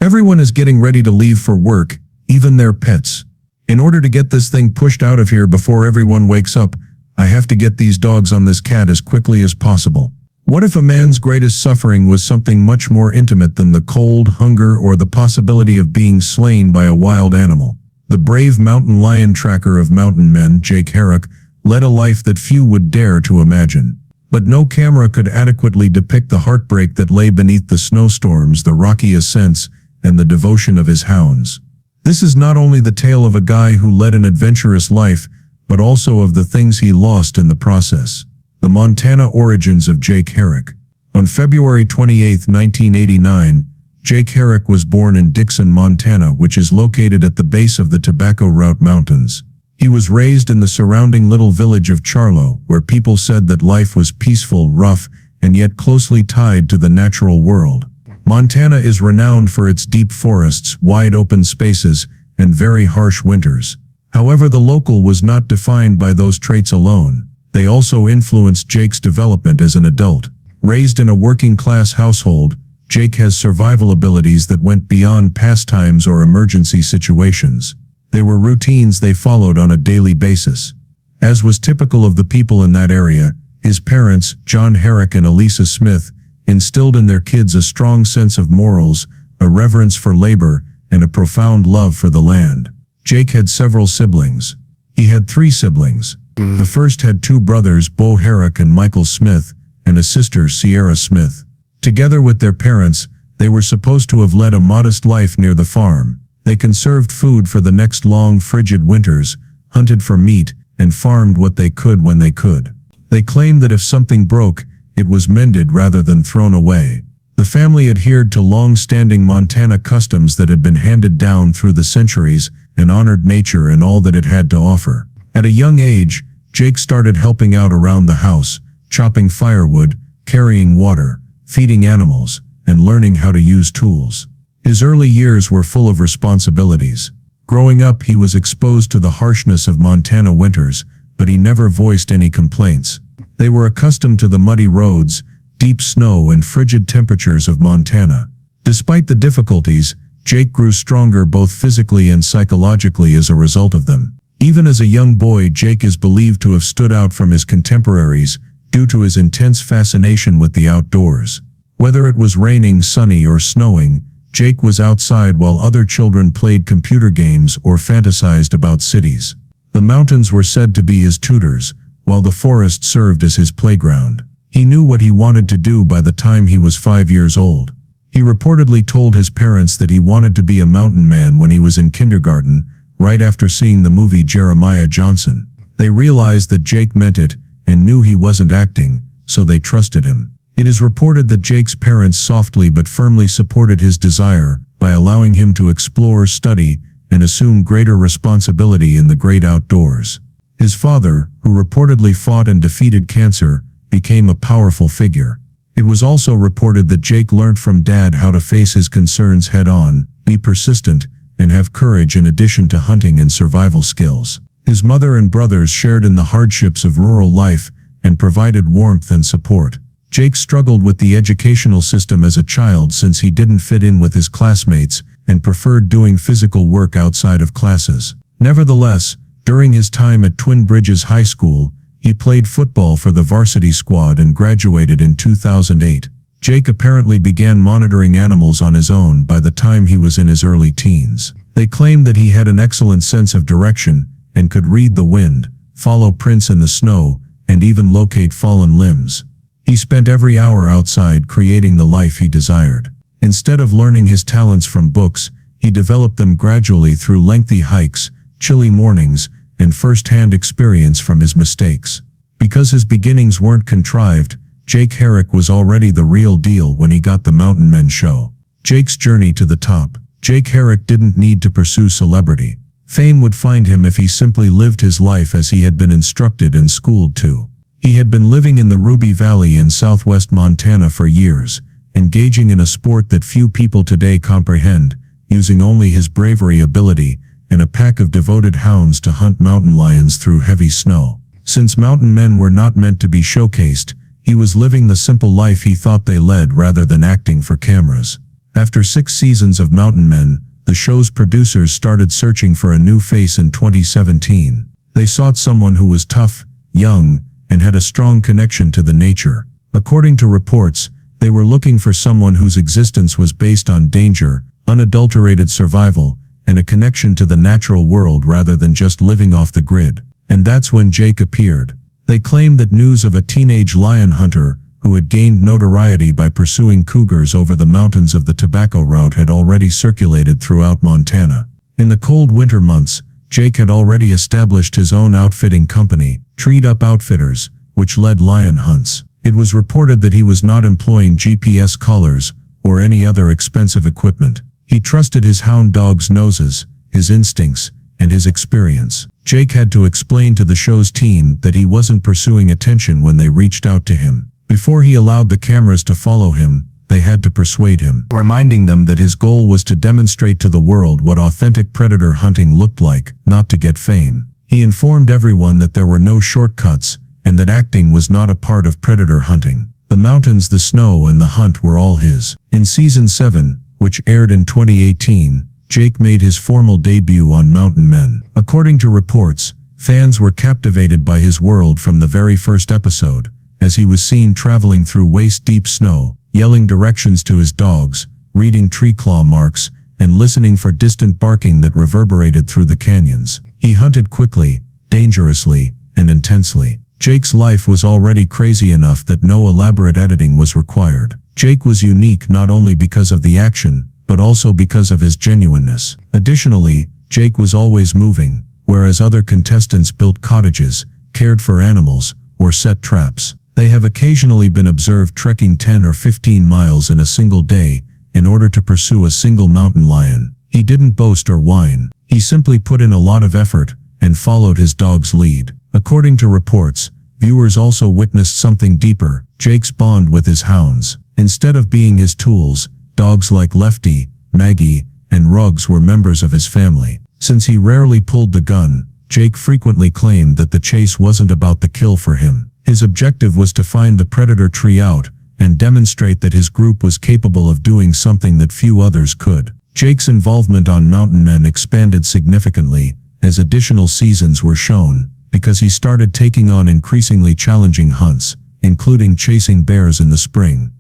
Everyone is getting ready to leave for work, even their pets. In order to get this thing pushed out of here before everyone wakes up, I have to get these dogs on this cat as quickly as possible. What if a man's greatest suffering was something much more intimate than the cold, hunger, or the possibility of being slain by a wild animal? The brave mountain lion tracker of mountain men, Jake Herak, led a life that few would dare to imagine. But no camera could adequately depict the heartbreak that lay beneath the snowstorms, the rocky ascents, and the devotion of his hounds. This is not only the tale of a guy who led an adventurous life, but also of the things he lost in the process. The Montana origins of Jake Herak. On February 28, 1989, Jake Herak was born in Dixon, Montana, which is located at the base of the Tobacco Route Mountains. He was raised in the surrounding little village of Charlo, where people said that life was peaceful, rough, and yet closely tied to the natural world. Montana is renowned for its deep forests, wide open spaces, and very harsh winters. However, the local was not defined by those traits alone. They also influenced Jake's development as an adult. Raised in a working-class household, Jake has survival abilities that went beyond pastimes or emergency situations. They were routines they followed on a daily basis. As was typical of the people in that area, his parents, John Herak and Elisa Smith, instilled in their kids a strong sense of morals, a reverence for labor, and a profound love for the land. Jake had several siblings. He had 3 siblings. The first had 2 brothers, Bo Herak and Michael Smith, and a sister, Sierra Smith. Together with their parents, they were supposed to have led a modest life near the farm. They conserved food for the next long, frigid winters, hunted for meat, and farmed what they could when they could. They claimed that if something broke, it was mended rather than thrown away. The family adhered to long-standing Montana customs that had been handed down through the centuries and honored nature and all that it had to offer. At a young age, Jake started helping out around the house, chopping firewood, carrying water, feeding animals, and learning how to use tools. His early years were full of responsibilities. Growing up, he was exposed to the harshness of Montana winters, but he never voiced any complaints. They were accustomed to the muddy roads, deep snow, and frigid temperatures of Montana. Despite the difficulties, Jake grew stronger both physically and psychologically as a result of them. Even as a young boy, Jake is believed to have stood out from his contemporaries due to his intense fascination with the outdoors. Whether it was raining, sunny, or snowing, Jake was outside while other children played computer games or fantasized about cities. The mountains were said to be his tutors, while the forest served as his playground. He knew what he wanted to do by the time he was 5 years old. He reportedly told his parents that he wanted to be a mountain man when he was in kindergarten, right after seeing the movie Jeremiah Johnson. They realized that Jake meant it and knew he wasn't acting, so they trusted him. It is reported that Jake's parents softly but firmly supported his desire by allowing him to explore, study, and assume greater responsibility in the great outdoors. His father, who reportedly fought and defeated cancer, became a powerful figure. It was also reported that Jake learned from Dad how to face his concerns head-on, be persistent, and have courage in addition to hunting and survival skills. His mother and brothers shared in the hardships of rural life and provided warmth and support. Jake struggled with the educational system as a child since he didn't fit in with his classmates and preferred doing physical work outside of classes. Nevertheless, during his time at Twin Bridges High School, he played football for the varsity squad and graduated in 2008. Jake apparently began monitoring animals on his own by the time he was in his early teens. They claimed that he had an excellent sense of direction and could read the wind, follow prints in the snow, and even locate fallen limbs. He spent every hour outside creating the life he desired. Instead of learning his talents from books, he developed them gradually through lengthy hikes, chilly mornings, and first-hand experience from his mistakes. Because his beginnings weren't contrived, Jake Herak was already the real deal when he got the Mountain Men show. Jake's journey to the top. Jake Herak didn't need to pursue celebrity. Fame would find him if he simply lived his life as he had been instructed and schooled to. He had been living in the Ruby Valley in southwest Montana for years, engaging in a sport that few people today comprehend, using only his bravery, ability, and a pack of devoted hounds to hunt mountain lions through heavy snow. Since mountain men were not meant to be showcased, he was living the simple life he thought they led rather than acting for cameras. After 6 seasons of Mountain Men, the show's producers started searching for a new face in 2017. They sought someone who was tough, young, and had a strong connection to the nature. According to reports, they were looking for someone whose existence was based on danger, unadulterated survival, and a connection to the natural world rather than just living off the grid. And that's when Jake appeared. They claimed that news of a teenage lion hunter who had gained notoriety by pursuing cougars over the mountains of the Tobacco Route had already circulated throughout Montana. In the cold winter months, Jake had already established his own outfitting company, Treed Up Outfitters, which led lion hunts. It was reported that he was not employing GPS collars or any other expensive equipment. He trusted his hound dog's noses, his instincts, and his experience. Jake had to explain to the show's team that he wasn't pursuing attention when they reached out to him. Before he allowed the cameras to follow him, they had to persuade him, reminding them that his goal was to demonstrate to the world what authentic predator hunting looked like, not to get fame. He informed everyone that there were no shortcuts, and that acting was not a part of predator hunting. The mountains, the snow, and the hunt were all his. In Season 7, which aired in 2018, Jake made his formal debut on Mountain Men. According to reports, fans were captivated by his world from the very first episode, as he was seen traveling through waist-deep snow, yelling directions to his dogs, reading tree claw marks, and listening for distant barking that reverberated through the canyons. He hunted quickly, dangerously, and intensely. Jake's life was already crazy enough that no elaborate editing was required. Jake was unique not only because of the action, but also because of his genuineness. Additionally, Jake was always moving, whereas other contestants built cottages, cared for animals, or set traps. They have occasionally been observed trekking 10 or 15 miles in a single day in order to pursue a single mountain lion. He didn't boast or whine. He simply put in a lot of effort and followed his dog's lead. According to reports, viewers also witnessed something deeper: Jake's bond with his hounds. Instead of being his tools, dogs like Lefty, Maggie, and Ruggs were members of his family. Since he rarely pulled the gun, Jake frequently claimed that the chase wasn't about the kill for him. His objective was to find the predator tree out and demonstrate that his group was capable of doing something that few others could. Jake's involvement on Mountain Men expanded significantly as additional seasons were shown, because he started taking on increasingly challenging hunts, including chasing bears in the spring,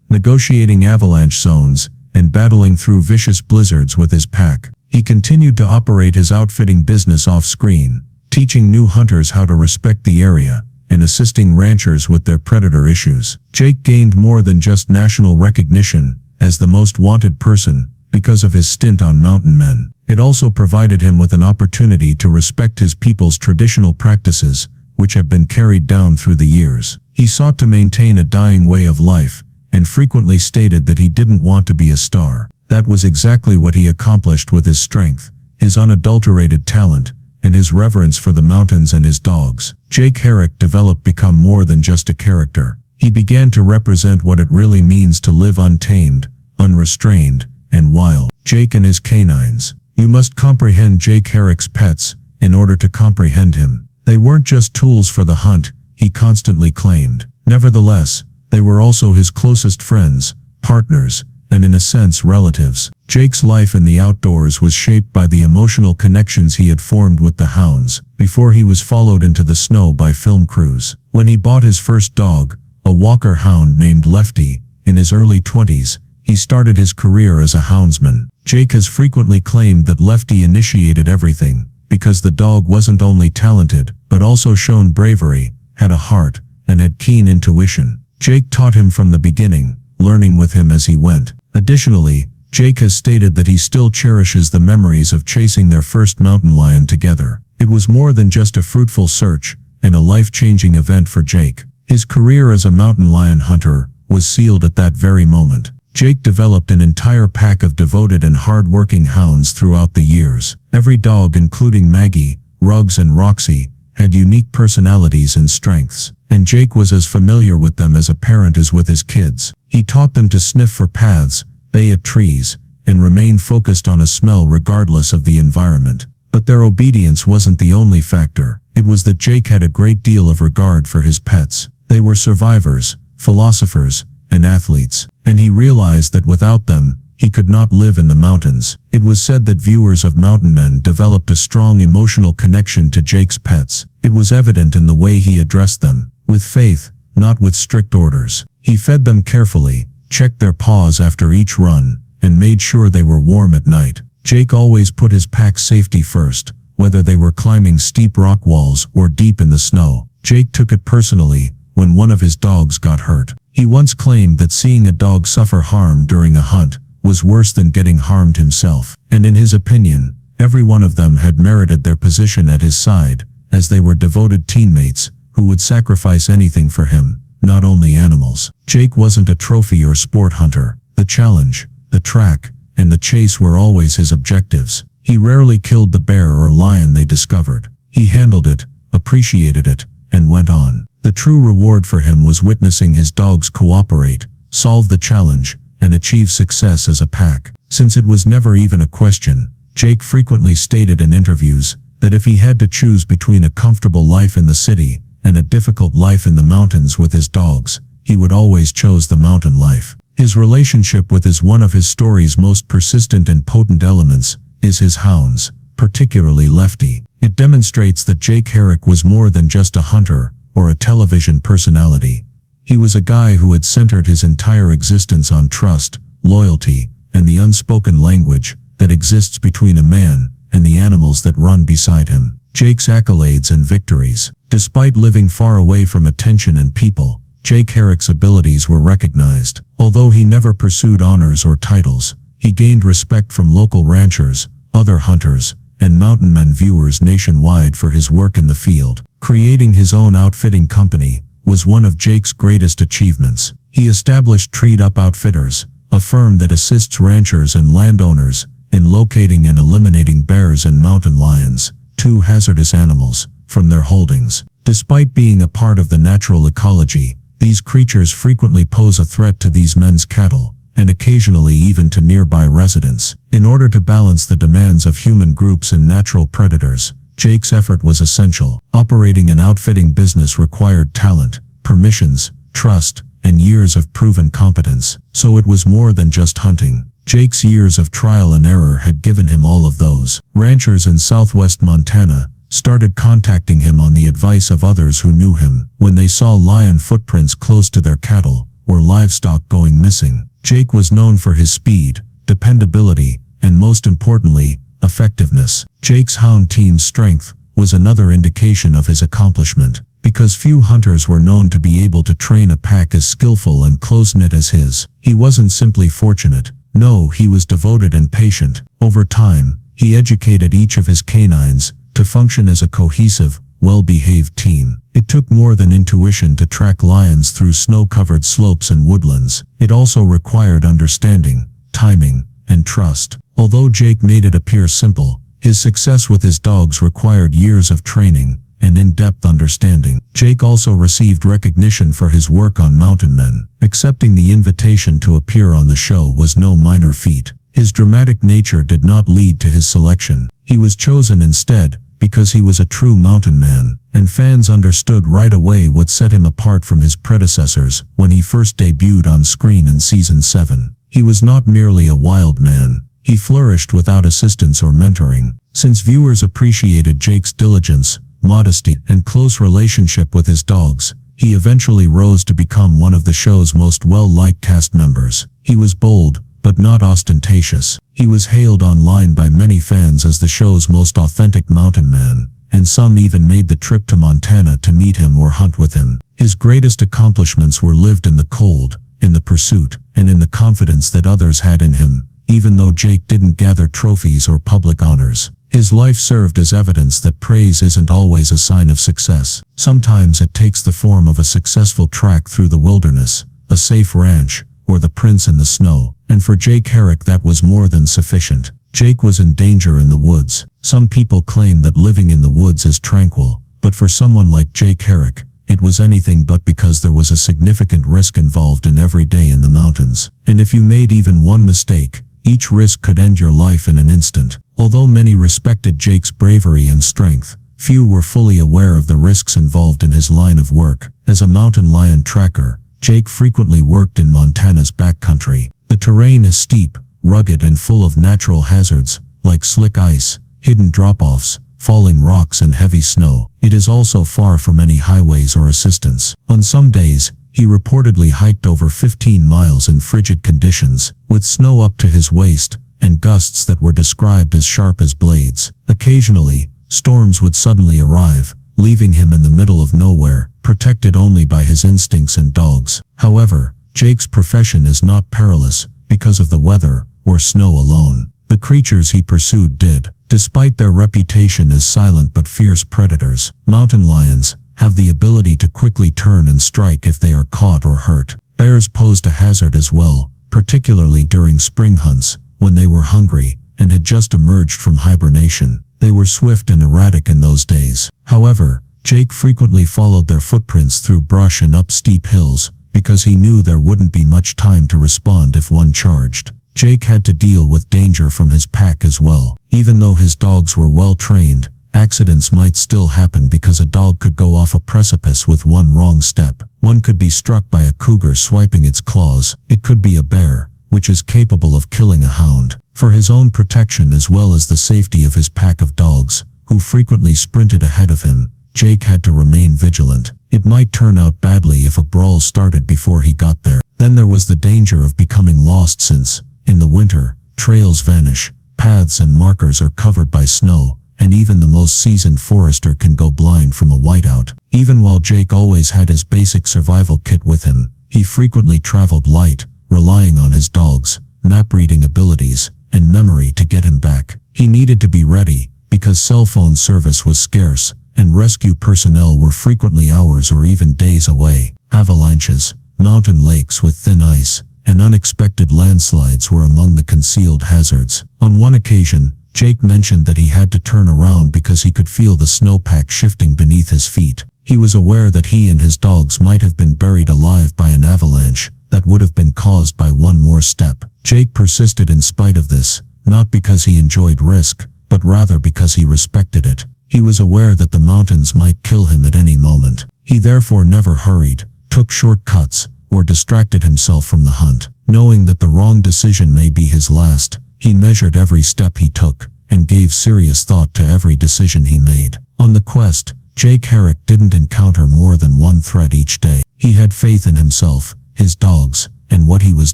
negotiating avalanche zones, and battling through vicious blizzards with his pack. He continued to operate his outfitting business off-screen, teaching new hunters how to respect the area and assisting ranchers with their predator issues. Jake gained more than just national recognition as the most wanted person because of his stint on Mountain Men. It also provided him with an opportunity to respect his people's traditional practices, which have been carried down through the years. He sought to maintain a dying way of life, and frequently stated that he didn't want to be a star. That was exactly what he accomplished with his strength, his unadulterated talent, and his reverence for the mountains and his dogs. Jake Herak developed become more than just a character. He began to represent what it really means to live untamed, unrestrained, and wild. Jake and his canines. You must comprehend Jake Herak's pets in order to comprehend him. They weren't just tools for the hunt, he constantly claimed. Nevertheless, they were also his closest friends, partners, and in a sense relatives. Jake's life in the outdoors was shaped by the emotional connections he had formed with the hounds before he was followed into the snow by film crews. When he bought his first dog, a Walker hound named Lefty, in his early 20s, he started his career as a houndsman. Jake has frequently claimed that Lefty initiated everything, because the dog wasn't only talented, but also shown bravery, had a heart, and had keen intuition. Jake taught him from the beginning, learning with him as he went. Additionally, Jake has stated that he still cherishes the memories of chasing their first mountain lion together. It was more than just a fruitful search, and a life-changing event for Jake. His career as a mountain lion hunter was sealed at that very moment. Jake developed an entire pack of devoted and hard-working hounds throughout the years. Every dog, including Maggie, Ruggs, and Roxy, had unique personalities and strengths, and Jake was as familiar with them as a parent is with his kids. He taught them to sniff for paths, bay at trees, and remain focused on a smell regardless of the environment. But their obedience wasn't the only factor. It was that Jake had a great deal of regard for his pets. They were survivors, philosophers, and athletes, and he realized that without them, He could not live in the mountains. It was said that viewers of Mountain Men developed a strong emotional connection to Jake's pets. It was evident in the way he addressed them, with faith, not with strict orders. He fed them carefully, checked their paws after each run, and made sure they were warm at night. Jake always put his pack's safety first, whether they were climbing steep rock walls or deep in the snow. Jake took it personally when one of his dogs got hurt. He once claimed that seeing a dog suffer harm during a hunt was worse than getting harmed himself, and in his opinion, every one of them had merited their position at his side, as they were devoted teammates who would sacrifice anything for him, not only animals. Jake wasn't a trophy or sport hunter. The challenge, the track, and the chase were always his objectives. He rarely killed the bear or lion they discovered. He handled it, appreciated it, and went on. The true reward for him was witnessing his dogs cooperate, solve the challenge, and achieve success as a pack. Since it was never even a question, Jake frequently stated in interviews that if he had to choose between a comfortable life in the city and a difficult life in the mountains with his dogs, he would always choose the mountain life. His relationship with is one of his story's most persistent and potent elements, is his hounds, particularly Lefty. It demonstrates that Jake Herak was more than just a hunter or a television personality. He was a guy who had centered his entire existence on trust, loyalty, and the unspoken language that exists between a man and the animals that run beside him. Jake's accolades and victories. Despite living far away from attention and people, Jake Herak's abilities were recognized. Although he never pursued honors or titles, he gained respect from local ranchers, other hunters, and mountain men viewers nationwide for his work in the field. Creating his own outfitting company was one of Jake's greatest achievements. He established Treed Up Outfitters, a firm that assists ranchers and landowners in locating and eliminating bears and mountain lions, two hazardous animals, from their holdings. Despite being a part of the natural ecology, these creatures frequently pose a threat to these men's cattle, and occasionally even to nearby residents. In order to balance the demands of human groups and natural predators, Jake's effort was essential. Operating an outfitting business required talent, permissions, trust, and years of proven competence. So it was more than just hunting. Jake's years of trial and error had given him all of those. Ranchers in southwest Montana started contacting him on the advice of others who knew him. When they saw lion footprints close to their cattle or livestock going missing, Jake was known for his speed, dependability, and most importantly, effectiveness. Jake's hound team's strength was another indication of his accomplishment, because few hunters were known to be able to train a pack as skillful and close-knit as his. He wasn't simply fortunate. No, he was devoted and patient. Over time, he educated each of his canines to function as a cohesive, well-behaved team. It took more than intuition to track lions through snow-covered slopes and woodlands. It also required understanding, timing, and trust. Although Jake made it appear simple, his success with his dogs required years of training and in-depth understanding. Jake also received recognition for his work on Mountain Men. Accepting the invitation to appear on the show was no minor feat. His dramatic nature did not lead to his selection. He was chosen instead because he was a true mountain man, and fans understood right away what set him apart from his predecessors when he first debuted on screen in Season 7. He was not merely a wild man. He flourished without assistance or mentoring. Since viewers appreciated Jake's diligence, modesty, and close relationship with his dogs, he eventually rose to become one of the show's most well-liked cast members. He was bold, but not ostentatious. He was hailed online by many fans as the show's most authentic mountain man, and some even made the trip to Montana to meet him or hunt with him. His greatest accomplishments were lived in the cold, in the pursuit, and in the confidence that others had in him, even though Jake didn't gather trophies or public honors. His life served as evidence that praise isn't always a sign of success. Sometimes it takes the form of a successful trek through the wilderness, a safe ranch, or the prince in the snow. And for Jake Herak that was more than sufficient. Jake was in danger in the woods. Some people claim that living in the woods is tranquil, but for someone like Jake Herak, it was anything but, because there was a significant risk involved in every day in the mountains. And if you made even one mistake, each risk could end your life in an instant. Although many respected Jake's bravery and strength, few were fully aware of the risks involved in his line of work. As a mountain lion tracker, Jake frequently worked in Montana's backcountry. The terrain is steep, rugged and full of natural hazards, like slick ice, hidden drop-offs, falling rocks and heavy snow. It is also far from any highways or assistance. On some days, he reportedly hiked over 15 miles in frigid conditions, with snow up to his waist, and gusts that were described as sharp as blades. Occasionally, storms would suddenly arrive, leaving him in the middle of nowhere, protected only by his instincts and dogs. However, Jake's profession is not perilous because of the weather or snow alone. The creatures he pursued did. Despite their reputation as silent but fierce predators, mountain lions have the ability to quickly turn and strike if they are caught or hurt. Bears posed a hazard as well, particularly during spring hunts, when they were hungry and had just emerged from hibernation. They were swift and erratic in those days. However, Jake frequently followed their footprints through brush and up steep hills, because he knew there wouldn't be much time to respond if one charged. Jake had to deal with danger from his pack as well. Even though his dogs were well trained, accidents might still happen because a dog could go off a precipice with one wrong step. One could be struck by a cougar swiping its claws. It could be a bear, which is capable of killing a hound. For his own protection as well as the safety of his pack of dogs, who frequently sprinted ahead of him, Jake had to remain vigilant. It might turn out badly if a brawl started before he got there. Then there was the danger of becoming lost since, in the winter, trails vanish, paths and markers are covered by snow, and even the most seasoned forester can go blind from a whiteout. Even while Jake always had his basic survival kit with him, he frequently traveled light, relying on his dogs, map-reading abilities, and memory to get him back. He needed to be ready, because cell phone service was scarce, and rescue personnel were frequently hours or even days away. Avalanches, mountain lakes with thin ice, and unexpected landslides were among the concealed hazards. On one occasion, Jake mentioned that he had to turn around because he could feel the snowpack shifting beneath his feet. He was aware that he and his dogs might have been buried alive by an avalanche that would have been caused by one more step. Jake persisted in spite of this, not because he enjoyed risk, but rather because he respected it. He was aware that the mountains might kill him at any moment. He therefore never hurried, took shortcuts, or distracted himself from the hunt. Knowing that the wrong decision may be his last, he measured every step he took, and gave serious thought to every decision he made. On the quest, Jake Herak didn't encounter more than one threat each day. He had faith in himself, his dogs, and what he was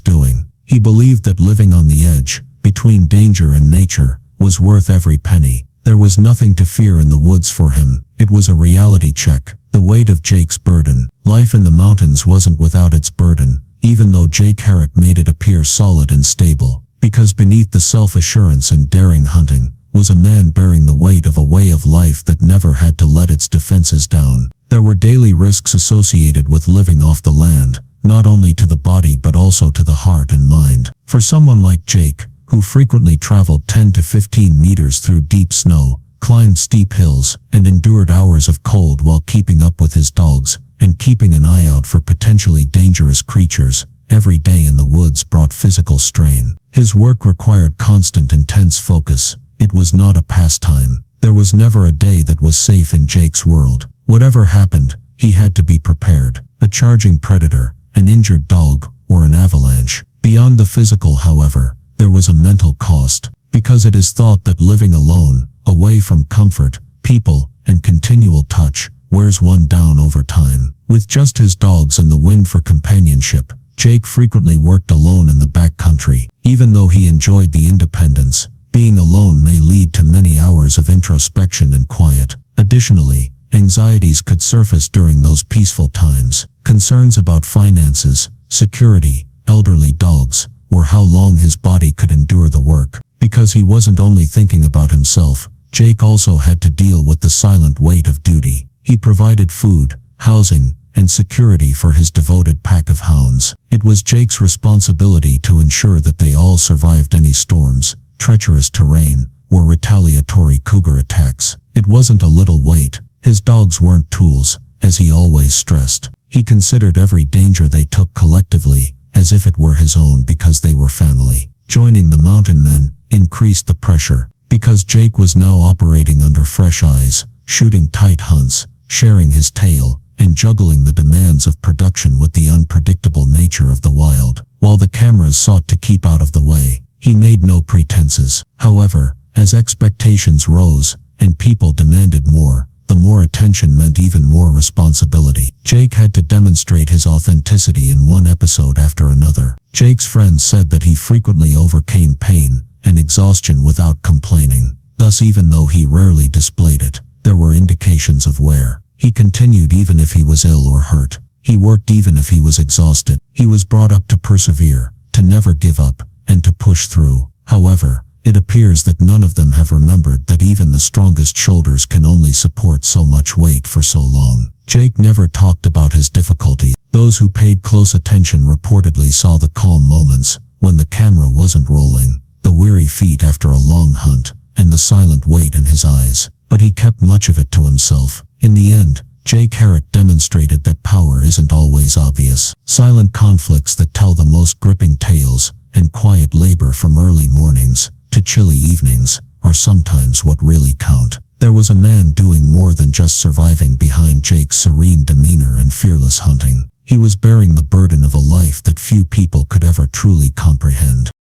doing. He believed that living on the edge, between danger and nature, was worth every penny. There was nothing to fear in the woods for him. It was a reality check. The weight of Jake's burden. Life in the mountains wasn't without its burden, even though Jake Herak made it appear solid and stable. Because beneath the self-assurance and daring hunting, was a man bearing the weight of a way of life that never had to let its defenses down. There were daily risks associated with living off the land, not only to the body but also to the heart and mind. For someone like Jake, who frequently traveled 10 to 15 meters through deep snow, climbed steep hills, and endured hours of cold while keeping up with his dogs, and keeping an eye out for potentially dangerous creatures, every day in the woods brought physical strain. His work required constant, intense focus. It was not a pastime. There was never a day that was safe in Jake's world. Whatever happened, he had to be prepared. A charging predator, an injured dog, or an avalanche. Beyond the physical, however, there was a mental cost, because it is thought that living alone, away from comfort, people, and continual touch, wears one down over time. With just his dogs and the wind for companionship, Jake frequently worked alone in the backcountry. Even though he enjoyed the independence, being alone may lead to many hours of introspection and quiet. Additionally, anxieties could surface during those peaceful times. Concerns about finances, security, elderly dogs, or how long his body could endure the work. Because he wasn't only thinking about himself, Jake also had to deal with the silent weight of duty. He provided food, housing, and security for his devoted pack of hounds. It was Jake's responsibility to ensure that they all survived any storms, treacherous terrain, or retaliatory cougar attacks. It wasn't a little weight. His dogs weren't tools, as he always stressed. He considered every danger they took collectively, as if it were his own because they were family. Joining the mountain men increased the pressure, because Jake was now operating under fresh eyes, shooting tight hunts, sharing his tale, and juggling the demands of production with the unpredictable nature of the wild. While the cameras sought to keep out of the way, He made no pretenses. However, as expectations rose, and people demanded more, the more attention meant even more responsibility. Jake had to demonstrate his authenticity in one episode after another. Jake's friends said that he frequently overcame pain and exhaustion without complaining. Thus, even though he rarely displayed it, there were indications of wear. He continued even if he was ill or hurt. He worked even if he was exhausted. He was brought up to persevere, to never give up, and to push through. However, it appears that none of them have remembered that even the strongest shoulders can only support so much weight for so long. Jake never talked about his difficulty. Those who paid close attention reportedly saw the calm moments, when the camera wasn't rolling, the weary feet after a long hunt, and the silent weight in his eyes. But he kept much of it to himself. In the end, Jake Herak demonstrated that power isn't always obvious. Silent conflicts that tell the most gripping tales, and quiet labor from early mornings to chilly evenings, are sometimes what really count. There was a man doing more than just surviving behind Jake's serene demeanor and fearless hunting. He was bearing the burden of a life that few people could ever truly comprehend.